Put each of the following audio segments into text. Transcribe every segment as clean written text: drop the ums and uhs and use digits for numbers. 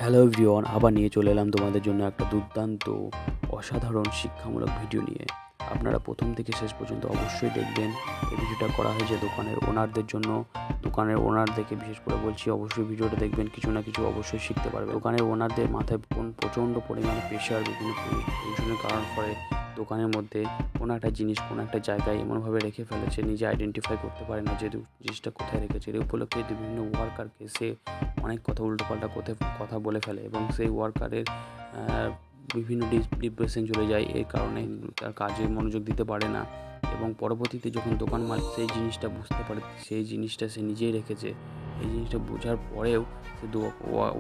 Hello everyone, আবার নিয়ে চলে এলাম তোমাদের জন্য একটা দুর্দান্ত অসাধারণ শিক্ষামূলক ভিডিও নিয়ে। আপনারা প্রথম থেকে শেষ পর্যন্ত অবশ্যই দেখবেন। এই ভিডিওটা করা হয়েছে দোকানের ওনারদের জন্য। দোকানের ওনারদেরকে বিশেষ করে বলছি, অবশ্যই ভিডিওটা দেখবেন, কিছু না কিছু অবশ্যই শিখতে পারবে। দোকানের ওনারদের মাথায় প্রচণ্ড পরিমাণে প্রেশার, বিভিন্ন টেনশনের কারণ করে দোকানের মধ্যে কোনো একটা জিনিস কোনো একটা জায়গায় এমনভাবে রেখে ফেলেছে, নিজে আইডেন্টিফাই করতে পারে না যে জিনিসটা কোথায় রেখেছে। এই উপলক্ষে বিভিন্ন ওয়ার্কারকে সে অনেক কথা উল্টোপাল্টা কথা বলে ফেলে এবং সেই ওয়ার্কারের বিভিন্ন ডিপ্রেশন চলে যায়। এই কারণে তার কাজে মনোযোগ দিতে পারে না এবং পরবর্তীতে যখন দোকান মালিক সেই জিনিসটা বুঝতে পারে, সেই জিনিসটা সে নিজেই রেখেছে, এই জিনিসটা বোঝার পরেও সে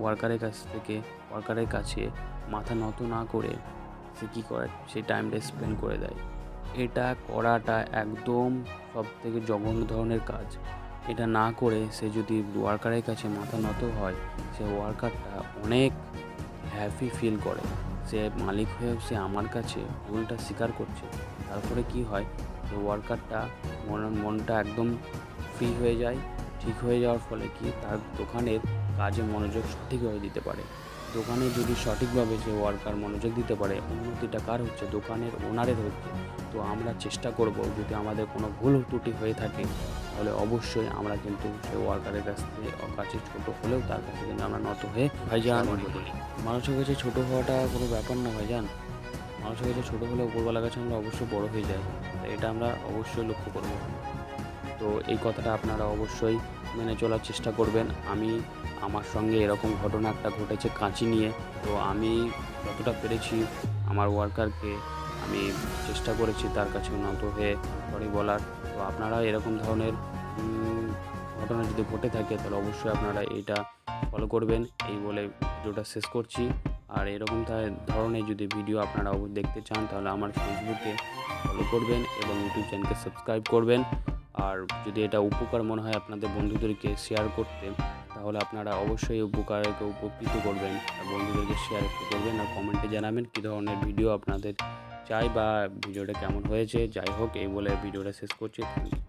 ওয়ার্কারের কাছে মাথা নত না করে সে কী করে, সেই টাইমটা স্পেন্ড করে দেয়। এটা করাটা একদম সবথেকে জঘন্য ধরনের কাজ। এটা না করে সে যদি ওয়ার্কারের কাছে মাথা নত হয়, সে ওয়ার্কারটা অনেক হ্যাপি ফিল করে। সে মালিক হয়েও সে আমার কাছে ভুলটা স্বীকার করছে। তারপরে কি হয়, যে ওয়ার্কারটা মনটা একদম ফ্রি হয়ে যায়। ঠিক হয়ে যাওয়ার ফলে কি তার দোকানের কাজে মনোযোগ সঠিকভাবে দিতে পারে। দোকানে যদি সঠিকভাবে সে ওয়ার্কার মনোযোগ দিতে পারে, উন্নতিটা কার হচ্ছে? দোকানের ওনারের হচ্ছে। তো আমরা চেষ্টা করব, যদি আমাদের কোনো ভুল ত্রুটি হয়ে থাকে তাহলে অবশ্যই আমরা কিন্তু সেই ওয়ার্কারের কাছে ছোটো হলেও তার কাছে কিন্তু আমরা নত হয়ে ভাইজান বলি। মানুষের কাছে ছোটো হওয়াটা কোনো ব্যাপার না ভাইজান। মানুষের কাছে ছোটো হলে উপরওয়ালার কাছে আমরা অবশ্যই বড় হয়ে যাই। তাই এটা আমরা অবশ্যই লক্ষ্য করব। তো এই কথাটা আপনারা অবশ্যই মেনে চলার চেষ্টা করবেন। আমার সঙ্গে এরকম ঘটনা একটা ঘটেছে কাঁচি নিয়ে। তো আমি যতটা পেরেছি আমার ওয়ার্কারকে আমি চেষ্টা করেছি তার কাছে নত হয়ে সরি বলার। তো আপনারা এরকম ধরনের ঘটনা যদি ঘটে থাকে তাহলে অবশ্যই আপনারা এইটা ফলো করবেন। এই বলে ভিডিওটা শেষ করছি। আর এরকম ধরনের যদি ভিডিও আপনারা দেখতে চান তাহলে আমার ফেসবুকে ফলো করবেন এবং ইউটিউব চ্যানেলকে সাবস্ক্রাইব করবেন। আর যদি এটা উপকার মনে হয় আপনাদের বন্ধুদেরকে শেয়ার করতে, তাহলে আপনারা অবশ্যই উপকৃত করবেন আর বন্ধুদেরকে শেয়ার করবেন আর কমেন্টে জানাবেন কী ধরনের ভিডিও আপনাদের চাই বা ভিডিওটা কেমন হয়েছে। যাই হোক, এই বলে ভিডিওটা শেষ করছি। Thank you.